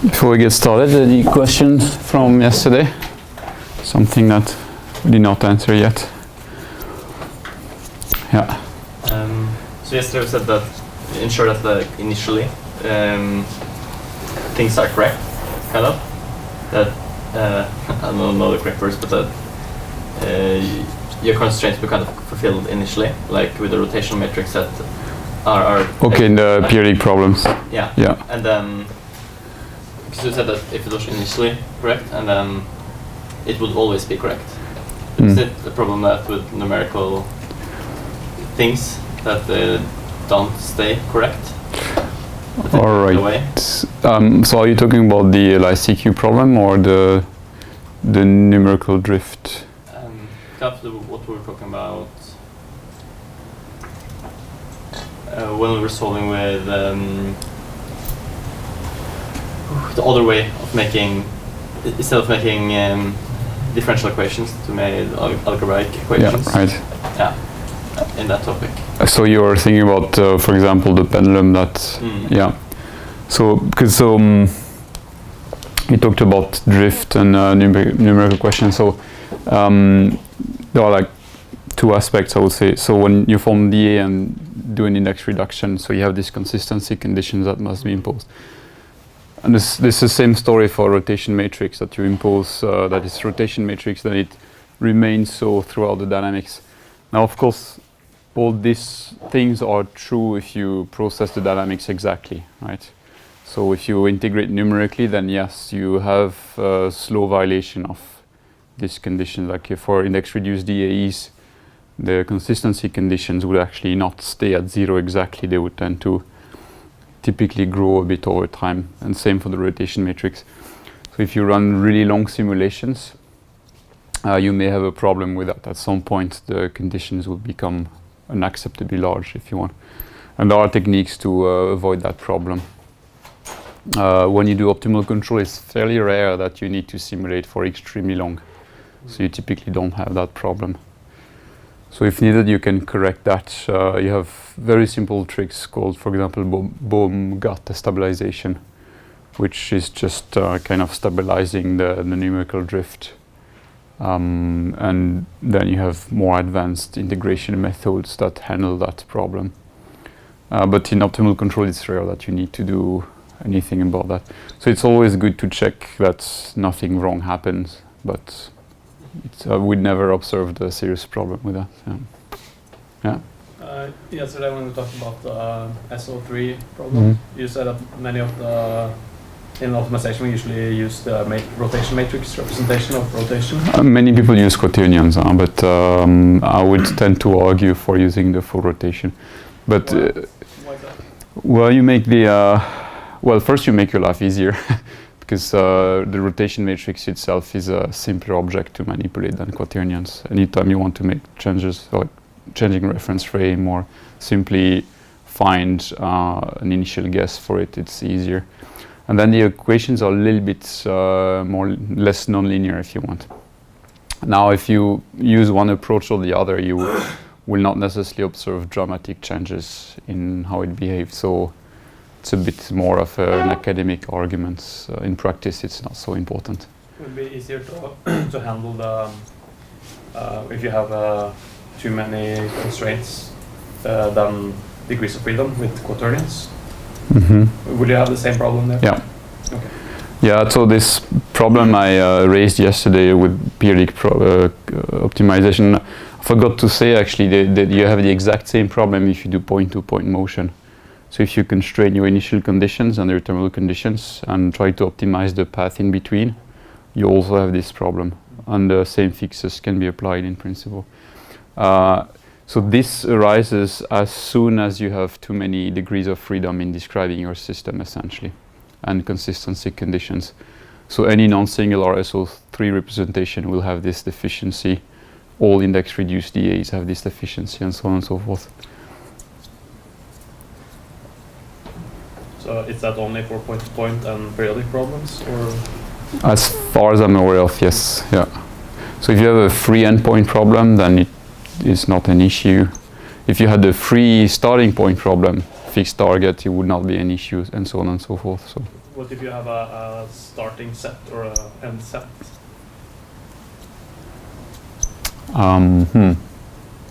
Before we get started, the question from yesterday, something that we did not answer yet. Yeah. So yesterday we said that ensure that initially things are correct, kind of. That I don't know the correct words, but that your constraints be kind of fulfilled initially, like with the rotational matrix that are okay, in the periodic problems. Yeah. Yeah. And then because you said that if it was initially correct, and then it would always be correct. Is it a problem that with numerical things that they don't stay correct? All right. So are you talking about the LICQ problem or the numerical drift? What we were talking about when we were solving with the other way of making, instead of making differential equations, to make algebraic equations. Yeah, right. Yeah, in that topic. So you're thinking about, for example, the pendulum that, yeah. So, because you talked about drift and numerical questions. So there are like two aspects, I would say. So when you form DA and do an index reduction, so you have these consistency conditions that must be imposed. And this is the same story for rotation matrix that you impose, that is rotation matrix, then it remains so throughout the dynamics. Now, of course, all these things are true if you process the dynamics exactly, right? So if you integrate numerically, then yes, you have a slow violation of this condition. Like for index-reduced DAEs, the consistency conditions would actually not stay at zero exactly. They would tend to typically grow a bit over time, and same for the rotation matrix. So if you run really long simulations, you may have a problem with that. At some point, the conditions will become unacceptably large, if you want. And there are techniques to avoid that problem. When you do optimal control, it's fairly rare that you need to simulate for extremely long. So you typically don't have that problem. So if needed, you can correct that. You have very simple tricks called, for example, Bohm-Gatt stabilization, which is just kind of stabilizing the numerical drift. And then you have more advanced integration methods that handle that problem. But in optimal control, it's rare that you need to do anything about that. So it's always good to check that nothing wrong happens, but we'd never observed a serious problem with that. Yeah. Yesterday when we talked about the SO3 problem, you said that many of the, in optimization we usually use the rotation matrix representation of rotation. Many people use quaternions, but I would tend to argue for using the full rotation. But why is that? well, you make the well, first you make your life easier because the rotation matrix itself is a simpler object to manipulate than quaternions. Anytime you want to make changes, like changing reference frame or simply find an initial guess for it, it's easier. And then the equations are a little bit less nonlinear, if you want. Now, if you use one approach or the other, you will not necessarily observe dramatic changes in how it behaves. So it's a bit more of an academic argument. In practice, it's not so important. It would be easier to handle the if you have too many constraints than degrees of freedom with quaternions. Would you have the same problem there? Yeah. Okay. Yeah, so this problem I raised yesterday with periodic optimization, I forgot to say actually that you have the exact same problem if you do point-to-point motion. So if you constrain your initial conditions and your terminal conditions and try to optimize the path in between, you also have this problem. And the same fixes can be applied in principle. So this arises as soon as you have too many degrees of freedom in describing your system, essentially, and consistency conditions. So any non-singular SO3 representation will have this deficiency. All index-reduced DAs have this deficiency, and so on and so forth. So is that only for point-to-point and periodic problems, or? As far as I'm aware of, yes. Yeah. So if you have a free endpoint problem, then it is not an issue. If you had a free starting point problem, fixed target, it would not be any issues, and so on and so forth. So. What if you have a starting set or an end set?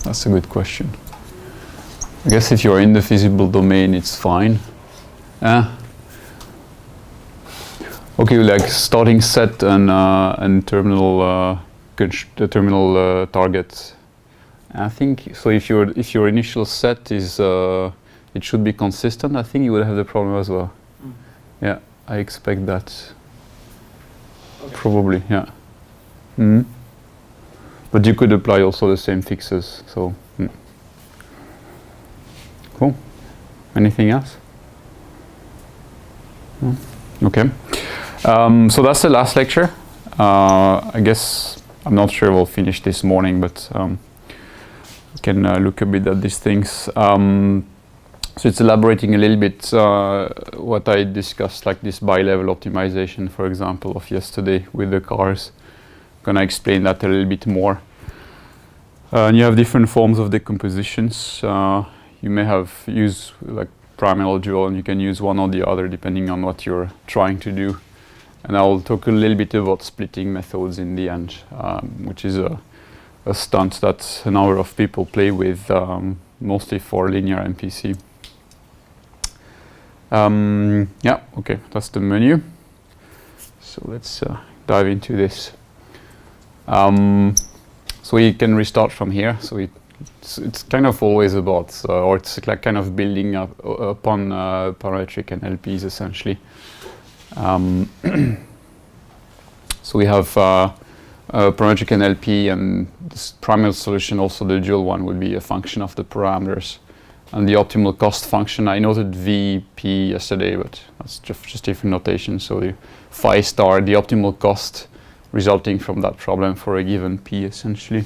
That's a good question. I guess if you're in the feasible domain, it's fine. Okay, like starting set and terminal the terminal target. I think so. If your initial set is it should be consistent, I think you would have the problem as well. Yeah, I expect that. Okay. Probably, yeah. But you could apply also the same fixes. So, cool. Anything else? Okay. So that's the last lecture. I guess I'm not sure we'll finish this morning, but we can look a bit at these things. So it's elaborating a little bit what I discussed, like this bi-level optimization, for example, of yesterday with the cars. Gonna explain that a little bit more. And you have different forms of decompositions. You may have used like primal or dual, and you can use one or the other depending on what you're trying to do. And I'll talk a little bit about splitting methods in the end, which is a stunt that a number of people play with, mostly for linear MPC. Yeah, okay, that's the menu. So let's dive into this. So we can restart from here. So it's kind of always about, or it's like kind of building up upon parametric and LPs essentially. So we have parametric and LP, and this primary solution, also the dual one, would be a function of the parameters. And the optimal cost function, I noted VP yesterday, but that's just different notation. So the phi star, the optimal cost resulting from that problem for a given P, essentially.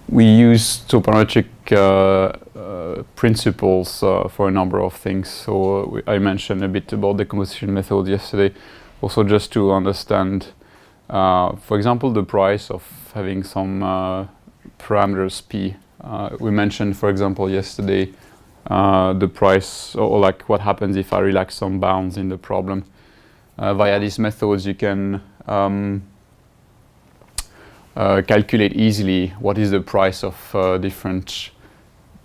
We use parametric principles for a number of things. So I mentioned a bit about the decomposition method yesterday, also just to understand, for example, the price of having some parameters P. We mentioned, for example, yesterday, the price, or like what happens if I relax some bounds in the problem. Via these methods, you can calculate easily what is the price of different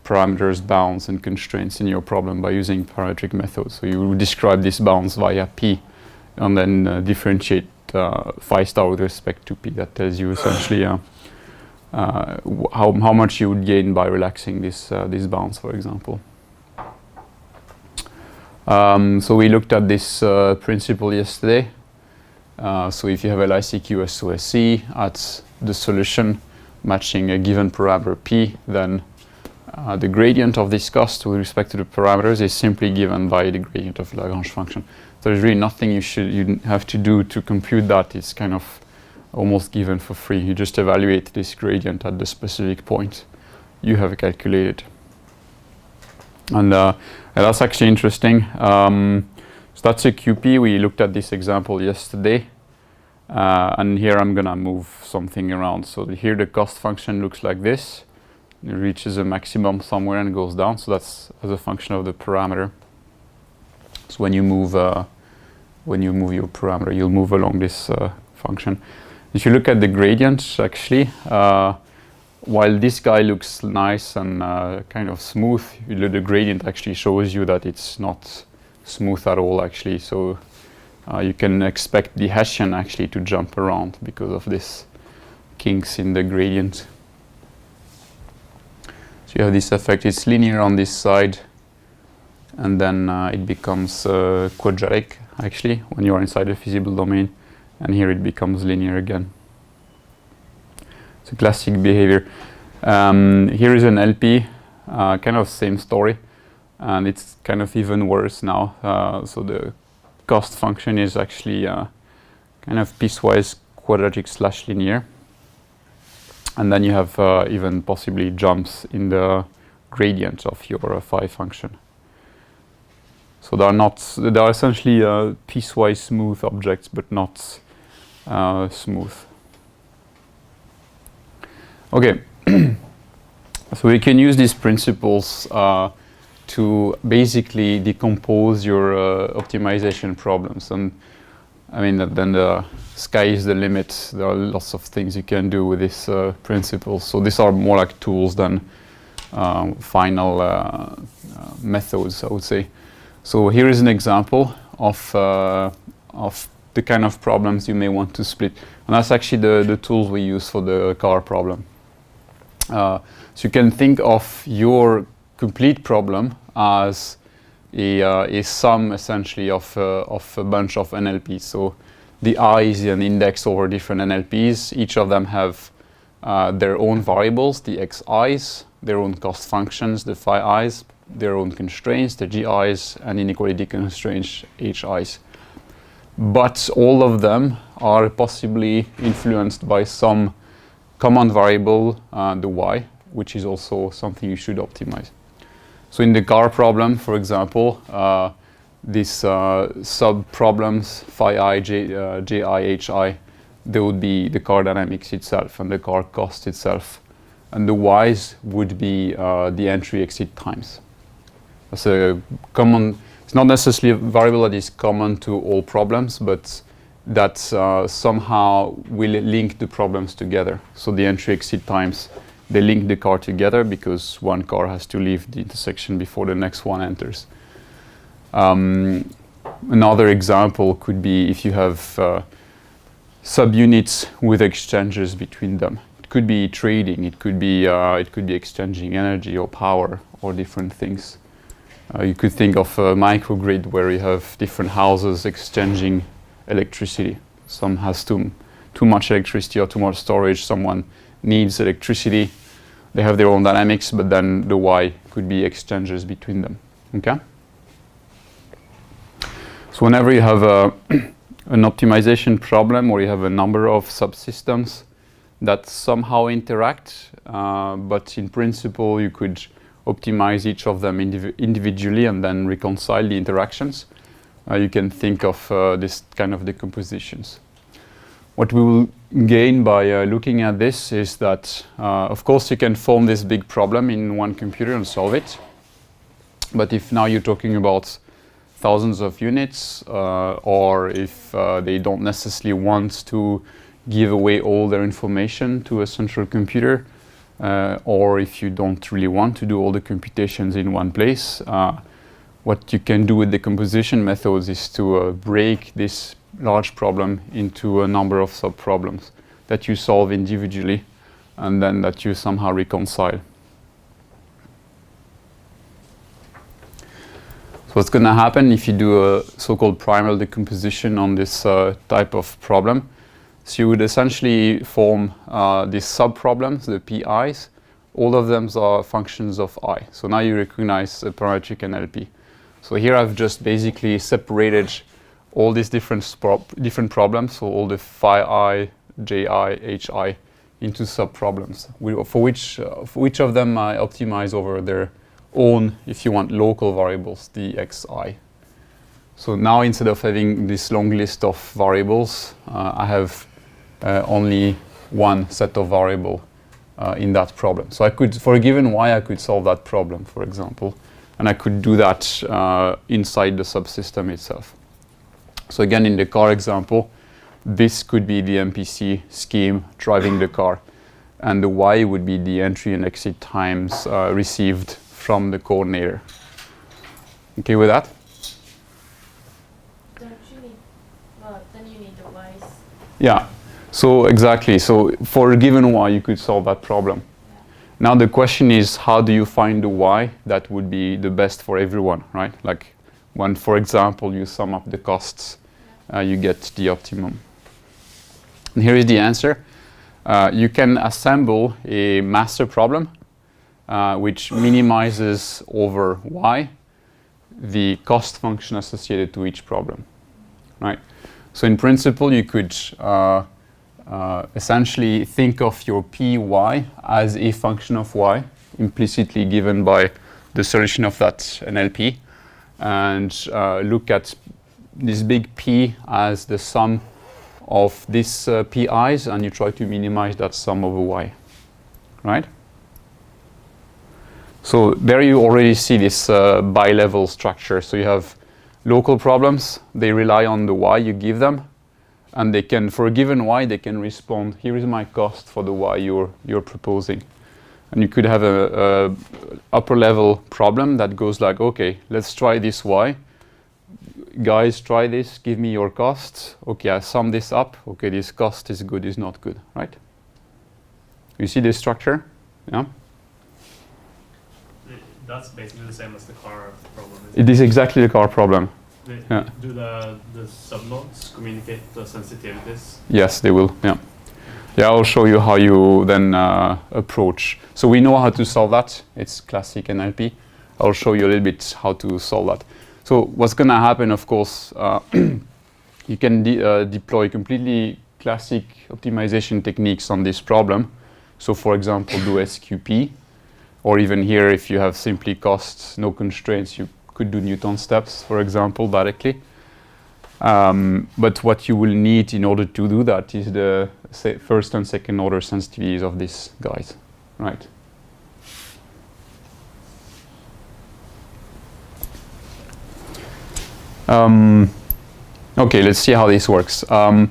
parameters, bounds, and constraints in your problem by using parametric methods. So you describe these bounds via P, and then differentiate phi star with respect to P. That tells you essentially how much you would gain by relaxing these bounds, for example. So we looked at this principle yesterday. So if you have LICQ SOSC at the solution matching a given parameter P, then the gradient of this cost with respect to the parameters is simply given by the gradient of the Lagrange function. So there's really nothing you have to do to compute that. It's kind of almost given for free. You just evaluate this gradient at the specific point you have calculated. And that's actually interesting. So that's a QP. We looked at this example yesterday. And here I'm gonna move something around. So here the cost function looks like this. It reaches a maximum somewhere and goes down. So that's as a function of the parameter. So when you move your parameter, you'll move along this function. If you look at the gradients, actually, while this guy looks nice and kind of smooth, the gradient actually shows you that it's not smooth at all, actually. So you can expect the Hessian actually to jump around because of this kinks in the gradient. So you have this effect. It's linear on this side, and then it becomes quadratic, actually, when you are inside the feasible domain. And here it becomes linear again. It's a classic behavior. Here is an LP, kind of same story, and it's kind of even worse now. So the cost function is actually kind of piecewise quadratic / linear. And then you have even possibly jumps in the gradient of your phi function. So they are essentially piecewise smooth objects, but not smooth. Okay. So we can use these principles to basically decompose your optimization problems. And I mean, then the sky is the limit. There are lots of things you can do with these principles. So these are more like tools than final methods, I would say. So here is an example of the kind of problems you may want to split. And that's actually the tools we use for the car problem. So you can think of your complete problem as a sum essentially of a bunch of NLPs. So the I is an index over different NLPs. Each of them have their own variables, the xi's, their own cost functions, the phi i's, their own constraints, the gi's, and inequality constraints, hi's. But all of them are possibly influenced by some common variable, the y, which is also something you should optimize. So in the car problem, for example, these sub-problems, phi i, ji, hi, they would be the car dynamics itself and the car cost itself. And the y's would be the entry exit times. That's a common, it's not necessarily a variable that is common to all problems, but that somehow will link the problems together. So the entry exit times, they link the car together because one car has to leave the intersection before the next one enters. Another example could be if you have subunits with exchanges between them. It could be trading, it could be exchanging energy or power or different things. You could think of a microgrid where you have different houses exchanging electricity. Some has too much electricity or too much storage. Someone needs electricity. They have their own dynamics, but then the y could be exchanges between them. Okay? So whenever you have an optimization problem or you have a number of subsystems that somehow interact, but in principle you could optimize each of them individually and then reconcile the interactions, you can think of this kind of decompositions. What we will gain by looking at this is that, of course, you can form this big problem in one computer and solve it. But if now you're talking about thousands of units, or if they don't necessarily want to give away all their information to a central computer, or if you don't really want to do all the computations in one place, what you can do with decomposition methods is to break this large problem into a number of sub-problems that you solve individually and then that you somehow reconcile. So what's going to happen if you do a so-called primal decomposition on this type of problem? So you would essentially form these sub-problems, the PIs. All of them are functions of I. So now you recognize a parametric NLP. So here I've just basically separated all these different problems, so all the phi I, ji, hi, into sub-problems, for which of them I optimize over their own, if you want, local variables, the xi. So now instead of having this long list of variables, I have only one set of variable in that problem. So I could, for a given y, I could solve that problem, for example, and I could do that inside the subsystem itself. So again, in the car example, this could be the MPC scheme driving the car, and the y would be the entry and exit times received from the coordinator. Okay with that? Don't you need, well, then you need the y's. Yeah, so exactly. So for a given y, you could solve that problem. Yeah. Now the question is, how do you find the y that would be the best for everyone, right? Like when, for example, you sum up the costs, you get the optimum. And here is the answer. You can assemble a master problem which minimizes over y the cost function associated to each problem, right? So in principle, you could essentially think of your py as a function of y, implicitly given by the solution of that NLP, and look at this big P as the sum of these PIs, and you try to minimize that sum over y, right? So there you already see this bi-level structure. So you have local problems, they rely on the y you give them, and they can, for a given y, they can respond, here is my cost for the y you're proposing. And you could have a upper level problem that goes like, okay, let's try this y. Guys, try this, give me your costs. Okay, I sum this up. Okay, this cost is good, is not good, right? You see this structure? Yeah? That's basically the same as the car problem. It is exactly the car problem. Yeah. Do the subnodes communicate the sensitivities? Yes, they will, yeah. Yeah, I'll show you how you then approach. So we know how to solve that. It's classic NLP. I'll show you a little bit how to solve that. So what's going to happen, of course, you can deploy completely classic optimization techniques on this problem. So for example, do SQP, or even here, if you have simply costs, no constraints, you could do Newton steps, for example, directly. But what you will need in order to do that is the first and second order sensitivities of these guys, right? Okay, let's see how this works. I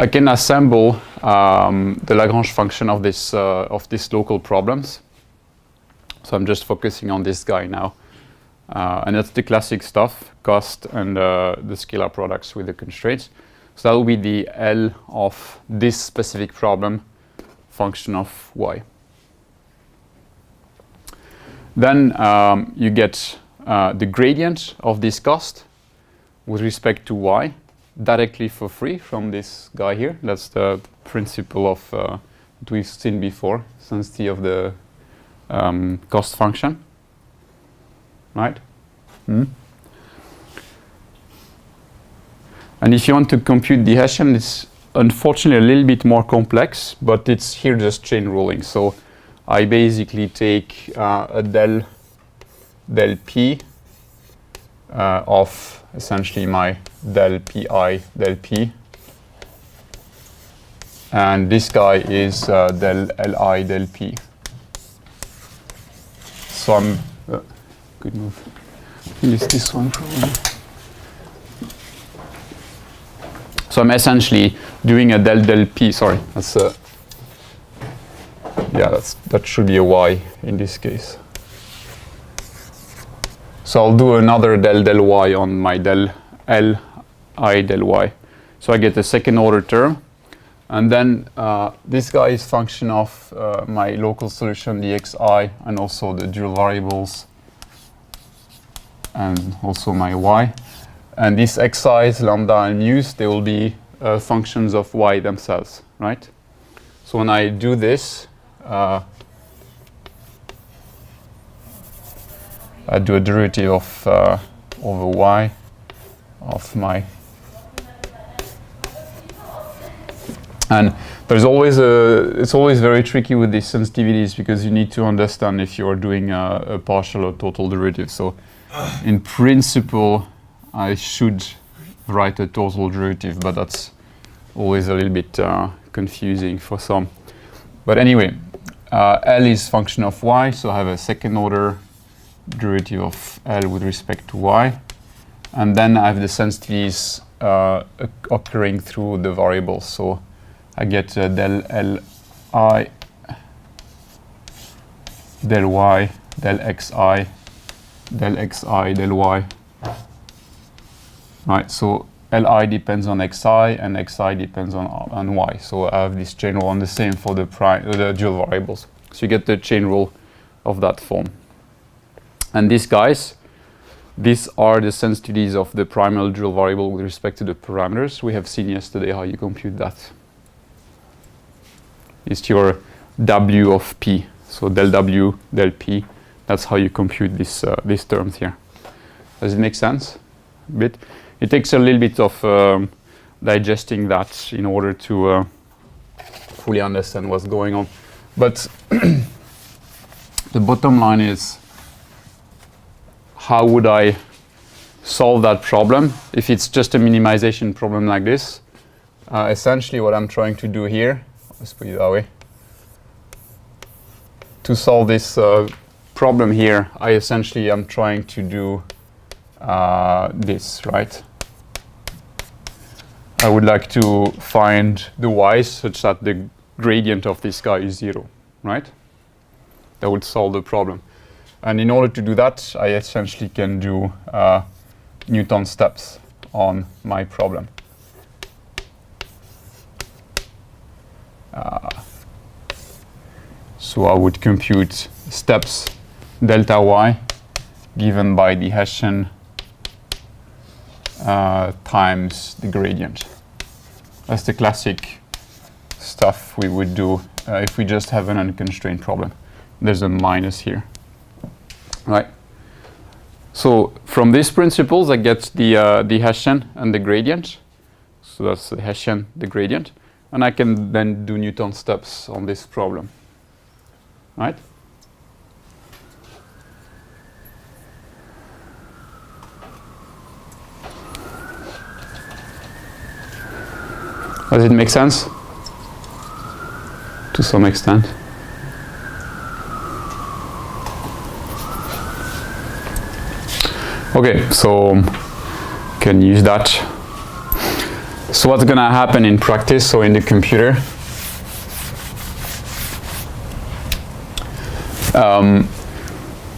can assemble the Lagrange function of this local problems. So I'm just focusing on this guy now. And that's the classic stuff, cost and the scalar products with the constraints. So that will be the L of this specific problem, function of y. Then you get the gradient of this cost with respect to y directly for free from this guy here. That's the principle of that we've seen before, sensitivity of the cost function, right? And if you want to compute the Hessian, it's unfortunately a little bit more complex, but it's here just chain ruling. So I basically take a del p of essentially my del pi del p, and this guy is del li del p. So I'm good move. I think it's this one probably. So I'm essentially doing a del p. Sorry, that's that should be a y in this case. So I'll do another del y on my del li del y. So I get a second order term, and then this guy is function of my local solution, the xi, and also the dual variables, and also my y. And these xi's, lambda and mu's, they will be functions of y themselves, right? So when I do this, I do a derivative of over y of my, and there's always it's always very tricky with these sensitivities because you need to understand if you're doing a partial or total derivative. So in principle, I should write a total derivative, but that's always a little bit confusing for some. But anyway, L is function of y, so I have a second order derivative of L with respect to y. And then I have the sensitivities occurring through the variables. So I get del Li, del y, del xi, del y. Right, so Li depends on xi and xi depends on y. So I have this chain rule on the same for the dual variables. So you get the chain rule of that form. And these guys, these are the sensitivities of the primal dual variable with respect to the parameters. We have seen yesterday how you compute that. It's your W of P. So del W, del P. That's how you compute these terms here. Does it make sense? A bit. It takes a little bit of digesting that in order to fully understand what's going on. But the bottom line is, how would I solve that problem if it's just a minimization problem like this? Essentially what I'm trying to do here, let's put it that way, to solve this problem here, I essentially am trying to do this, right? I would like to find the y's such that the gradient of this guy is 0, right? That would solve the problem. And in order to do that, I essentially can do Newton steps on my problem. So I would compute steps delta y given by the Hessian times the gradient. That's the classic stuff we would do if we just have an unconstrained problem. There's a minus here, right? So from these principles, I get the Hessian and the gradient. So that's the Hessian, the gradient. And I can then do Newton steps on this problem, right? Does it make sense? To some extent. Okay, so can use that. So what's gonna happen in practice, so in the computer?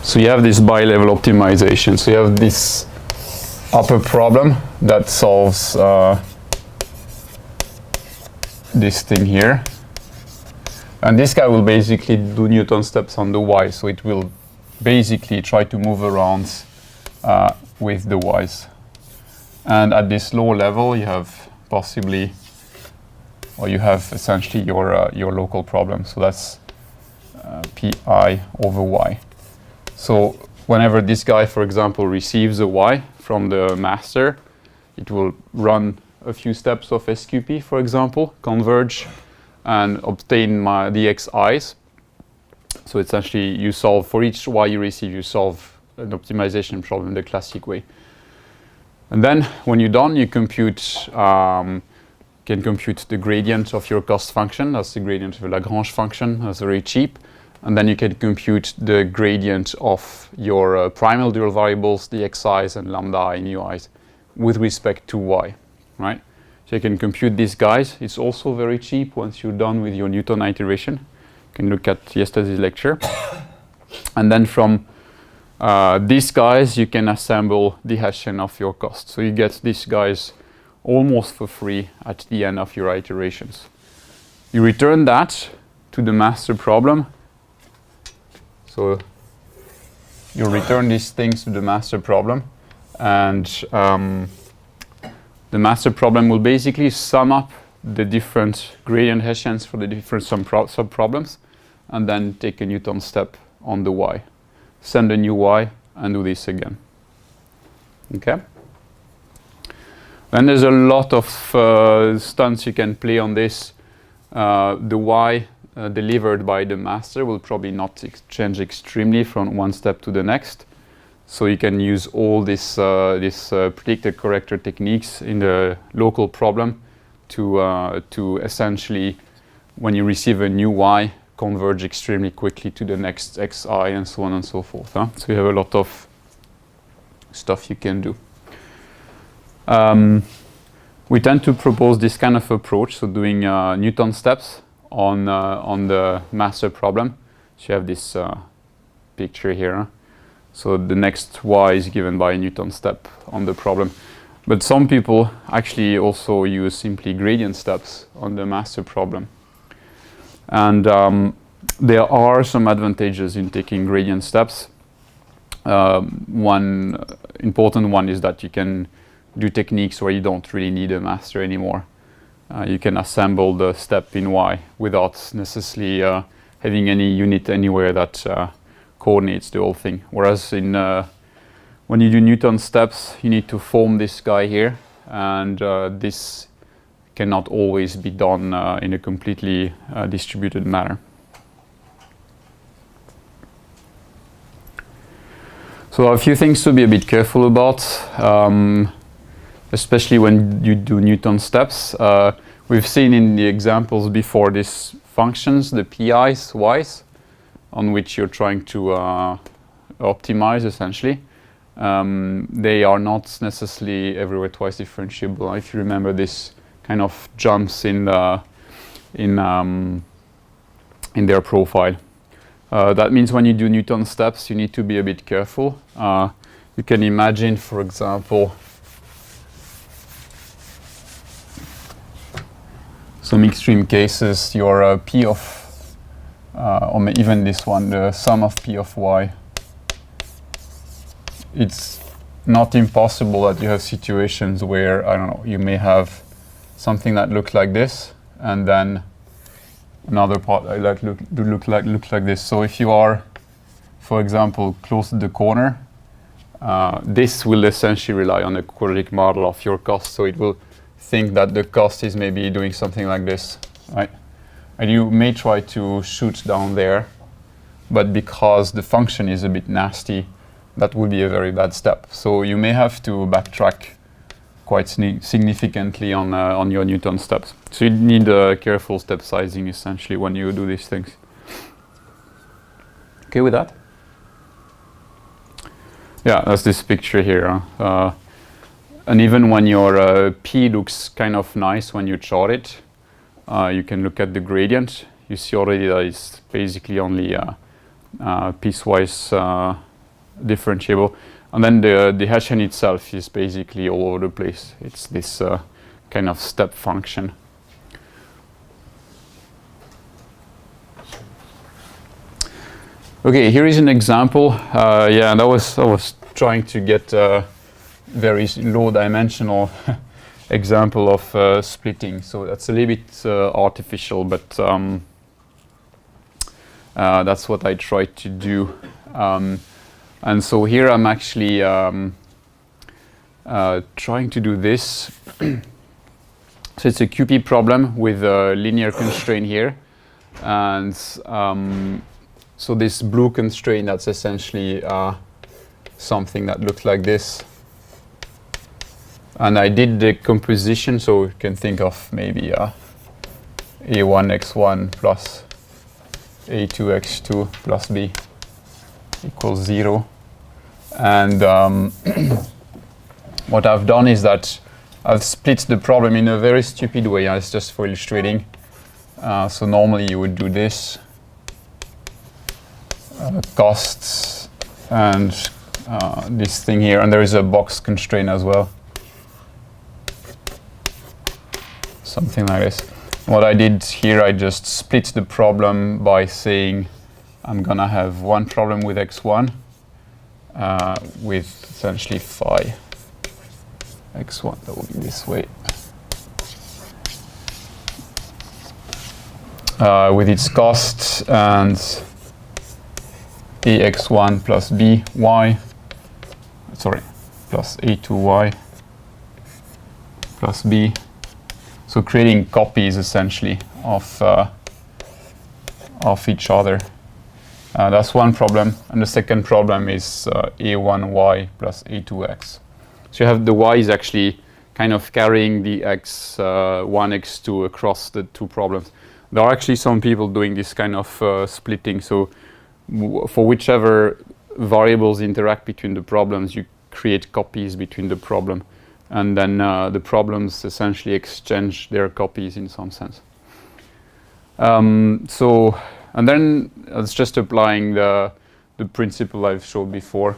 So you have this bi-level optimization. So you have this upper problem that solves this thing here. And this guy will basically do Newton steps on the y. So it will basically try to move around with the y's. And at this low level, you have possibly, or you have essentially your local problem. So that's pi over y. So whenever this guy, for example, receives a y from the master, it will run a few steps of SQP, for example, converge, and obtain the xi's. So essentially, you solve for each y you receive, you solve an optimization problem the classic way. And then when you're done, you compute can compute the gradient of your cost function. That's the gradient of a Lagrange function. That's very cheap. And then you can compute the gradient of your primal dual variables, the xi's and lambda I and ui's, with respect to y, right? So you can compute these guys. It's also very cheap once you're done with your Newton iteration. You can look at yesterday's lecture. And then from these guys, you can assemble the Hessian of your cost. So you get these guys almost for free at the end of your iterations. You return that to the master problem. So you return these things to the master problem, and the master problem will basically sum up the different gradient Hessians for the different sub-problems, and then take a Newton step on the y. Send a new y and do this again. Okay? Then there's a lot of stunts you can play on this. The y delivered by the master will probably not change extremely from one step to the next. So you can use all this predictor corrector techniques in the local problem to essentially, when you receive a new y, converge extremely quickly to the next xi and so on and so forth. So you have a lot of stuff you can do. We tend to propose this kind of approach, so doing Newton steps on the master problem. So you have this picture here. So the next y is given by a Newton step on the problem. But some people actually also use simply gradient steps on the master problem. And there are some advantages in taking gradient steps. One important one is that you can do techniques where you don't really need a master anymore. You can assemble the step in y without necessarily having any unit anywhere that coordinates the whole thing. Whereas when you do Newton steps, you need to form this guy here, and this cannot always be done in a completely distributed manner. So a few things to be a bit careful about, especially when you do Newton steps. We've seen in the examples before these functions, the pi's, y's, on which you're trying to optimize essentially, they are not necessarily everywhere twice differentiable. If you remember this kind of jumps in their profile. That means when you do Newton steps, you need to be a bit careful. You can imagine, for example, some extreme cases, your P of, or even this one, the sum of P of y. It's not impossible that you have situations where, I don't know, you may have something that looks like this, and then another part that looks like this. So if you are, for example, close to the corner, this will essentially rely on a quadratic model of your cost. So it will think that the cost is maybe doing something like this, right? And you may try to shoot down there, but because the function is a bit nasty, that would be a very bad step. So you may have to backtrack quite significantly on your Newton steps. So you need careful step sizing essentially when you do these things. Okay with that? Yeah, that's this picture here. And even when your P looks kind of nice when you chart it, you can look at the gradient. You see already that it's basically only piecewise differentiable. And then the Hessian itself is basically all over the place. It's this kind of step function. Okay, here is an example. Yeah, and I was trying to get a very low dimensional example of splitting. So that's a little bit artificial, but that's what I tried to do. And so here I'm actually trying to do this. So it's a QP problem with a linear constraint here. And so this blue constraint, that's essentially something that looks like this. And I did the decomposition, so you can think of maybe a1x1 plus a2x2 plus b equals 0. And what I've done is that I've split the problem in a very stupid way. It's just for illustrating. So normally you would do this. Costs and this thing here. And there is a box constraint as well. Something like this. What I did here, I just split the problem by saying I'm going to have one problem with x1 with essentially phi x1. That will be this way. With its cost and ax1 plus by, sorry, plus a2y plus b. So creating copies essentially of each other. That's one problem, and the second problem is a1y plus a2x. So you have the y is actually kind of carrying the x1, x2 across the two problems. There are actually some people doing this kind of splitting. So for whichever variables interact between the problems, you create copies between the problem, and then the problems essentially exchange their copies in some sense. And then it's just applying the principle I've showed before,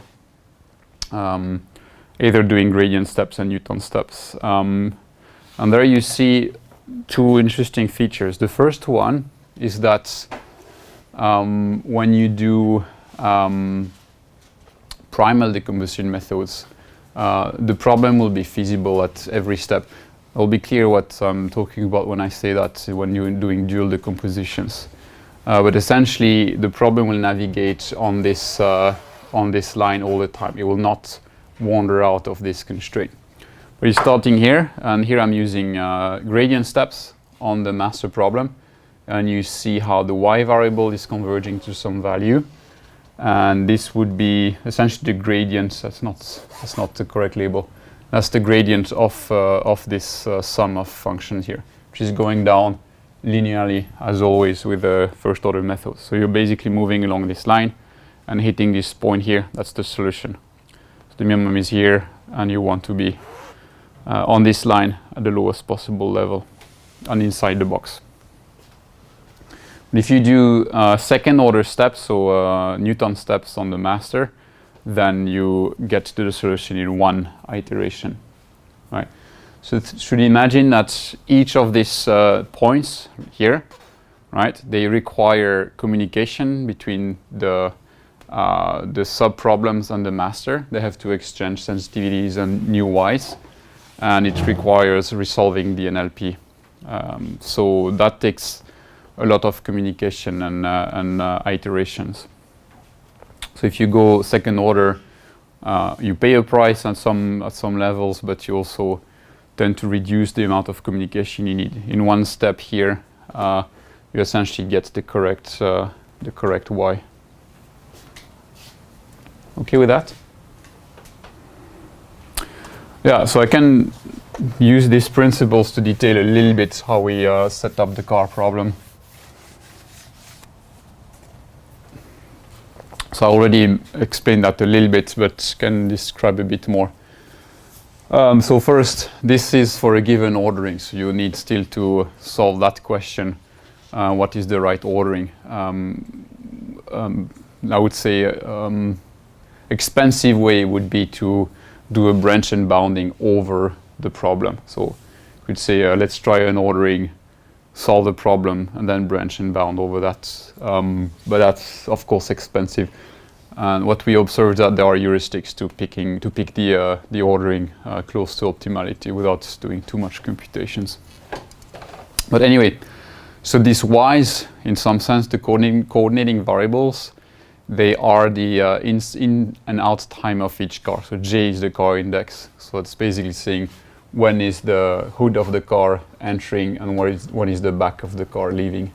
either doing gradient steps and Newton steps. And there you see two interesting features. The first one is that when you do primal decomposition methods, the problem will be feasible at every step. It'll be clear what I'm talking about when I say that when you're doing dual decompositions. But essentially, the problem will navigate on this line all the time. It will not wander out of this constraint. We're starting here, and here I'm using gradient steps on the master problem, and you see how the y variable is converging to some value, and this would be essentially the gradient. That's not the correct label. That's the gradient of this sum of functions here, which is going down linearly as always with the first order method. So you're basically moving along this line and hitting this point here. That's the solution. So the minimum is here, and you want to be on this line at the lowest possible level and inside the box. If you do second order steps, so Newton steps on the master, then you get to the solution in one iteration, right? So should you imagine that each of these points here, right, they require communication between the sub-problems and the master. They have to exchange sensitivities and new y's, and it requires resolving the NLP. So that takes a lot of communication and iterations. So if you go second order, you pay a price at some levels, but you also tend to reduce the amount of communication you need. In one step here, you essentially get the correct y. Okay with that? Yeah, so I can use these principles to detail a little bit how we set up the car problem. So I already explained that a little bit, but can describe a bit more. So first, this is for a given ordering, so you need still to solve that question. What is the right ordering? I would say expensive way would be to do a branch and bounding over the problem. So you could say, let's try an ordering, solve the problem, and then branch and bound over that. But that's of course expensive. And what we observed that there are heuristics to pick the ordering close to optimality without doing too much computations. But anyway, so these y's, in some sense, the coordinating variables, they are the in and out time of each car. So J is the car index. So it's basically saying when is the hood of the car entering and when is the back of the car leaving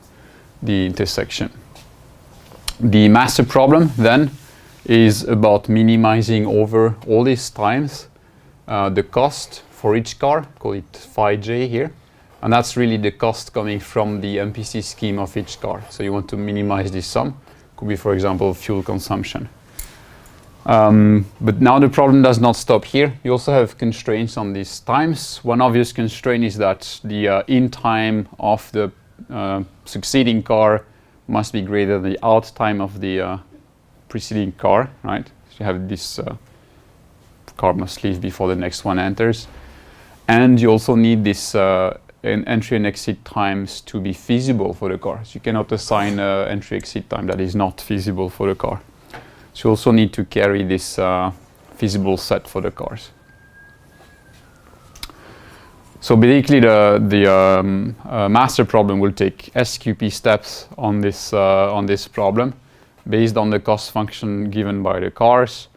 the intersection. The master problem then is about minimizing over all these times the cost for each car, call it phi j here, and that's really the cost coming from the MPC scheme of each car. So you want to minimize this sum. Could be, for example, fuel consumption. But now the problem does not stop here. You also have constraints on these times. One obvious constraint is that the in time of the succeeding car must be greater than the out time of the preceding car, right? So you have this car must leave before the next one enters. And you also need this entry and exit times to be feasible for the car. So you cannot assign entry exit time that is not feasible for the car. So you also need to carry this feasible set for the cars. So basically the master problem will take SQP steps on this problem based on the cost function given by the cars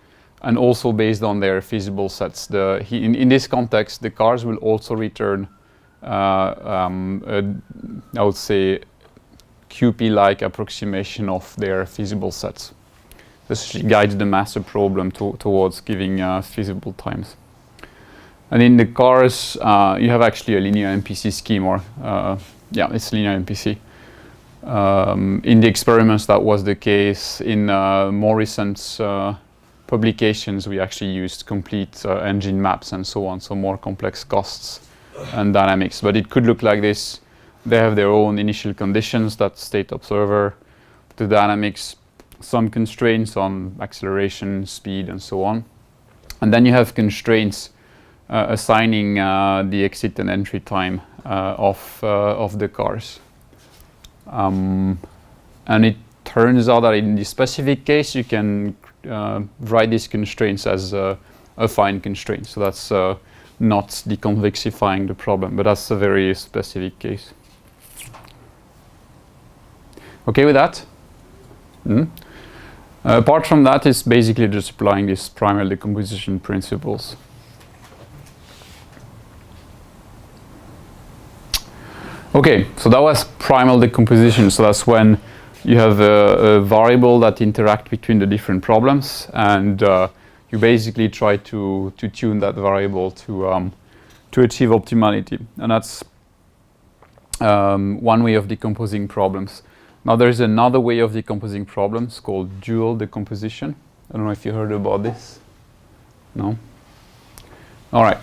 and also based on their feasible sets. In this context, the cars will also return I would say QP-like approximation of their feasible sets. This guides the master problem towards giving feasible times. And in the cars, you have actually a linear MPC scheme, or yeah, it's linear MPC. In the experiments, that was the case. In more recent publications, we actually used complete engine maps and so on, so more complex costs and dynamics. But it could look like this. They have their own initial conditions, that state observer, the dynamics, some constraints on acceleration, speed, and so on. And then you have constraints assigning the exit and entry time of the cars. And it turns out that in this specific case, you can write these constraints as affine constraints. So that's not deconvexifying the problem, but that's a very specific case. Okay with that? Apart from that, it's basically just applying these primal decomposition principles. Okay, so that was primal decomposition. So that's when you have a variable that interact between the different problems, and you basically try to tune that variable to achieve optimality. And that's one way of decomposing problems. Now there is another way of decomposing problems called dual decomposition. I don't know if you heard about this. No? All right.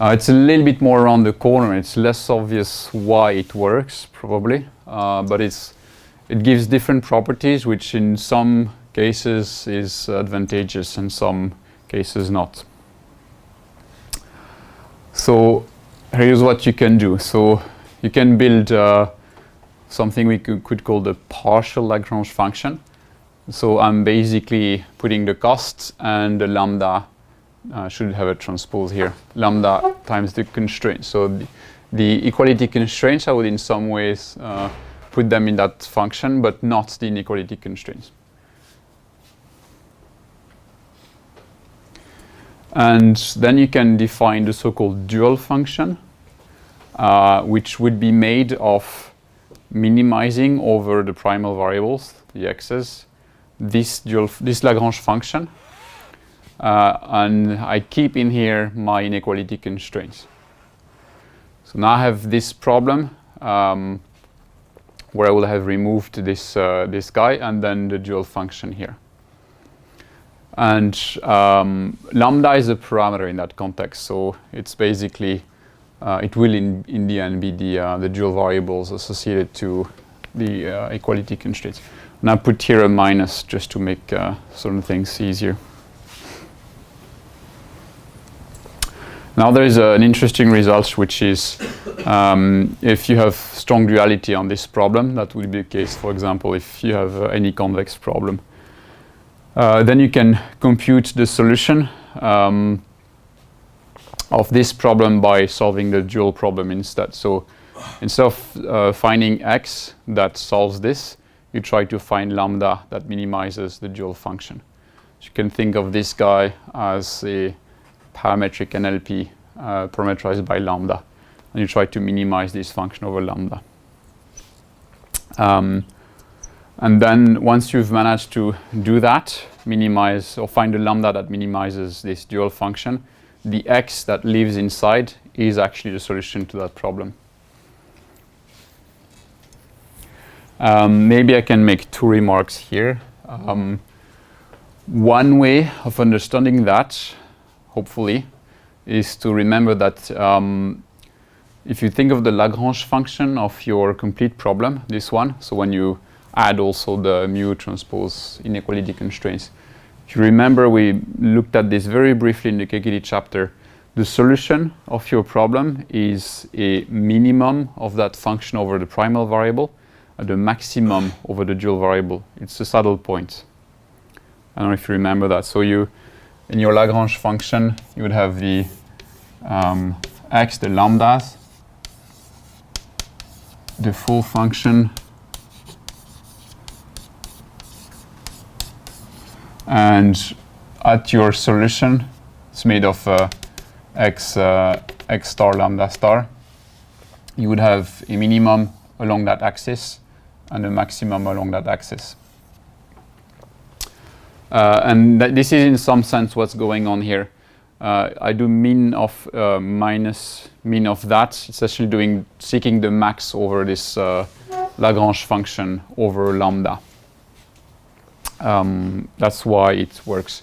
It's a little bit more around the corner. It's less obvious why it works, probably, but it gives different properties, which in some cases is advantageous, in some cases not. So here's what you can do. So you can build something we could call the partial Lagrange function. So I'm basically putting the cost and the lambda should have a transpose here. Lambda times the constraint. So the equality constraints, I would in some ways put them in that function, but not the inequality constraints. And then you can define the so-called dual function, which would be made of minimizing over the primal variables, the x's, this Lagrange function, and I keep in here my inequality constraints. So now I have this problem where I will have removed this guy and then the dual function here. And lambda is a parameter in that context, so it's basically it will in the end be the dual variables associated to the equality constraints. And I put here a minus just to make certain things easier. Now there is an interesting result, which is if you have strong duality on this problem, that would be the case, for example, if you have any convex problem. Then you can compute the solution of this problem by solving the dual problem instead. So instead of finding x that solves this, you try to find lambda that minimizes the dual function. So you can think of this guy as a parametric NLP parameterized by lambda, and you try to minimize this function over lambda. And then once you've managed to do that, minimize or find a lambda that minimizes this dual function, the x that lives inside is actually the solution to that problem. Maybe I can make two remarks here. One way of understanding that, hopefully, is to remember that if you think of the Lagrange function of your complete problem, this one, so when you add also the mu transpose inequality constraints. If you remember, we looked at this very briefly in the TK8115 chapter. The solution of your problem is a minimum of that function over the primal variable and the maximum over the dual variable. It's a saddle point. I don't know if you remember that. So you, in your Lagrange function, you would have the x, the lambdas, the full function, and at your solution, it's made of x star lambda star. You would have a minimum along that axis and a maximum along that axis. And this is in some sense what's going on here. I do min of minus min of that. It's actually seeking the max over this Lagrange function over lambda. That's why it works.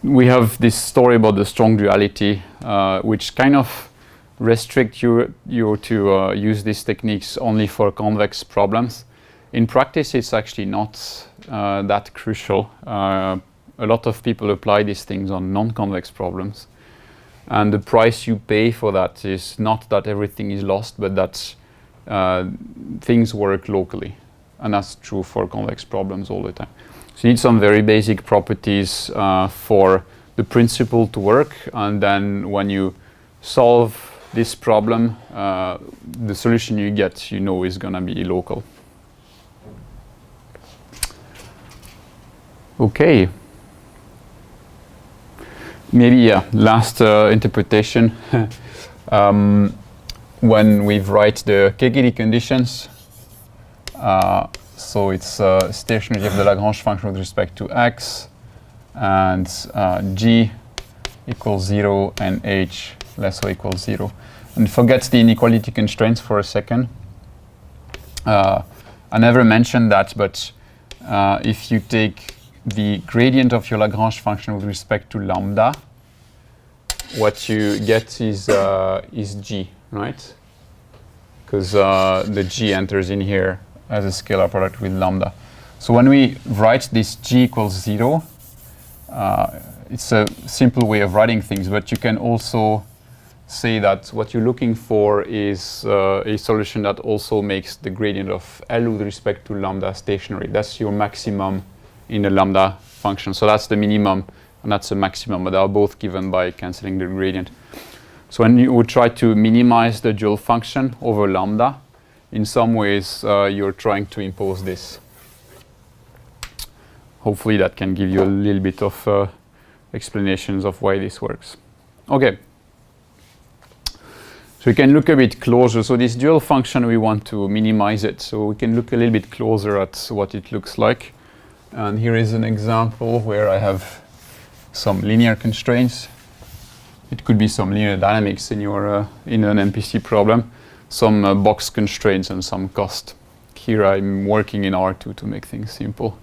We have this story about the strong duality, which kind of restrict you to use these techniques only for convex problems. In practice, it's actually not that crucial. A lot of people apply these things on non-convex problems. And the price you pay for that is not that everything is lost, but that things work locally. And that's true for convex problems all the time. So you need some very basic properties for the principle to work. And then when you solve this problem, the solution you get, is going to be local. Okay. Maybe, last interpretation. When we write the KKD conditions, so it's stationary of the Lagrange function with respect to x, and g equals 0 and h less or equals 0. And forget the inequality constraints for a second. I never mentioned that, but if you take the gradient of your Lagrange function with respect to lambda, what you get is g, right? Because the g enters in here as a scalar product with lambda. So when we write this g equals 0, it's a simple way of writing things, but you can also say that what you're looking for is a solution that also makes the gradient of L with respect to lambda stationary. That's your maximum in the lambda function. So that's the minimum and that's the maximum, but they are both given by cancelling the gradient. So when you would try to minimize the dual function over lambda, in some ways you're trying to impose this. Hopefully that can give you a little bit of explanations of why this works. Okay. So we can look a bit closer. So this dual function, we want to minimize it. So we can look a little bit closer at what it looks like. And here is an example where I have some linear constraints. It could be some linear dynamics in your in an MPC problem, some box constraints and some cost. Here I'm working in R2 to make things simple.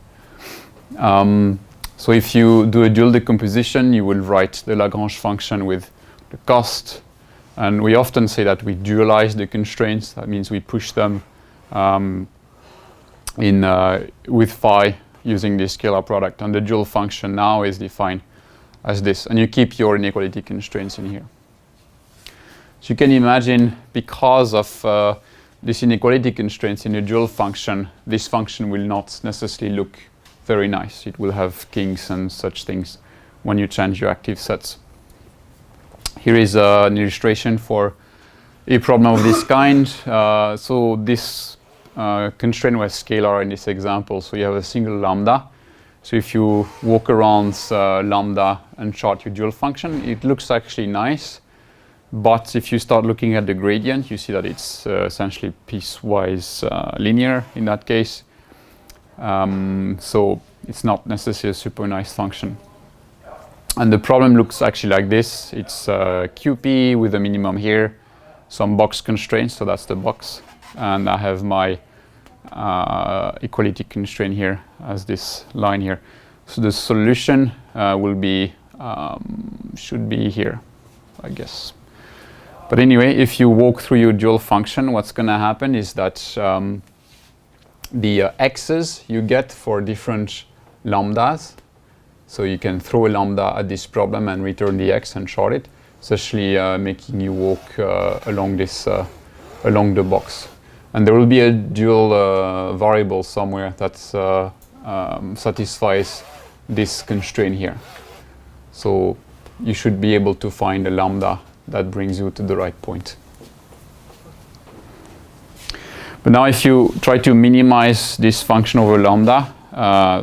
So if you do a dual decomposition, you will write the Lagrange function with the cost. And we often say that we dualize the constraints. That means we push them with phi using this scalar product. And the dual function now is defined as this. And you keep your inequality constraints in here. So you can imagine, because of this inequality constraints in the dual function, this function will not necessarily look very nice. It will have kinks and such things when you change your active sets. Here is an illustration for a problem of this kind. So this constraint was scalar in this example. So you have a single lambda. So if you walk around lambda and chart your dual function, it looks actually nice. But if you start looking at the gradient, you see that it's essentially piecewise linear in that case. So it's not necessarily a super nice function. And the problem looks actually like this. It's QP with a minimum here, some box constraints, so that's the box. And I have my equality constraint here as this line here. So the solution will be, should be here, I guess. But anyway, if you walk through your dual function, what's going to happen is that the x's you get for different lambdas, so you can throw a lambda at this problem and return the x and chart it, essentially making you walk along this along the box. And there will be a dual variable somewhere that satisfies this constraint here. So you should be able to find a lambda that brings you to the right point. But now if you try to minimize this function over lambda,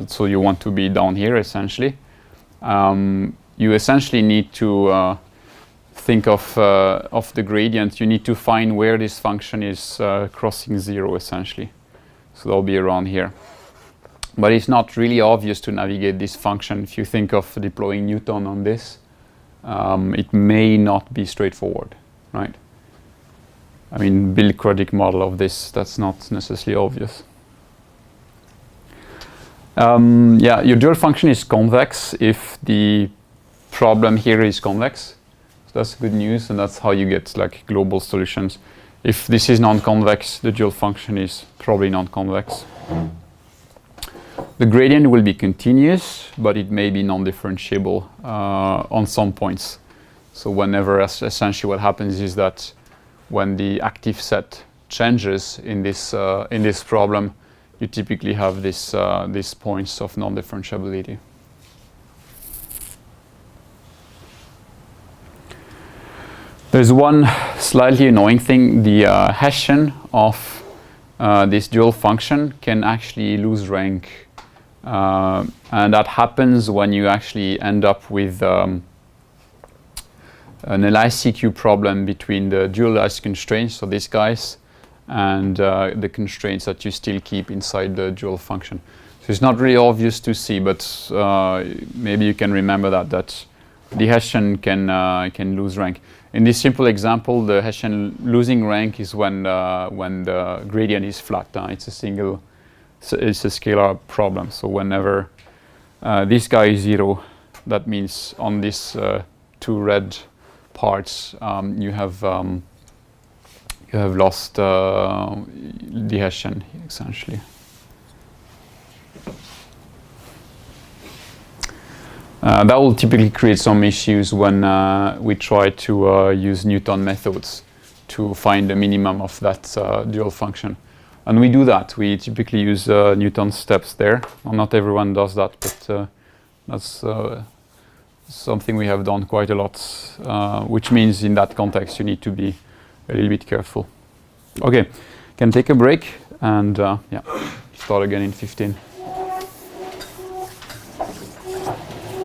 so you want to be down here essentially, you essentially need to think of the gradient. You need to find where this function is crossing 0 essentially. So that'll be around here. But it's not really obvious to navigate this function. If you think of deploying Newton on this, it may not be straightforward, right? I mean, build quadratic model of this, that's not necessarily obvious. Yeah, your dual function is convex if the problem here is convex. So that's good news, and that's how you get like global solutions. If this is non-convex, the dual function is probably non-convex. The gradient will be continuous, but it may be non-differentiable on some points. So whenever, essentially what happens is that when the active set changes in this problem, you typically have these points of non-differentiability. There's one slightly annoying thing. The Hessian of this dual function can actually lose rank. And that happens when you actually end up with an LICQ problem between the dualized constraints, so these guys, and the constraints that you still keep inside the dual function. So it's not really obvious to see, but maybe you can remember that the Hessian can lose rank. in this simple example, the Hessian losing rank is when the gradient is flat. It's a single, it's a scalar problem. So whenever this guy is 0, that means on these 2 red parts you have lost the Hessian essentially. That will typically create some issues when we try to use Newton methods to find the minimum of that dual function. And we do that. We typically use Newton's steps there. Well, not everyone does that, but that's something we have done quite a lot, which means in that context you need to be a little bit careful. Okay, can take a break and yeah, start again in 15.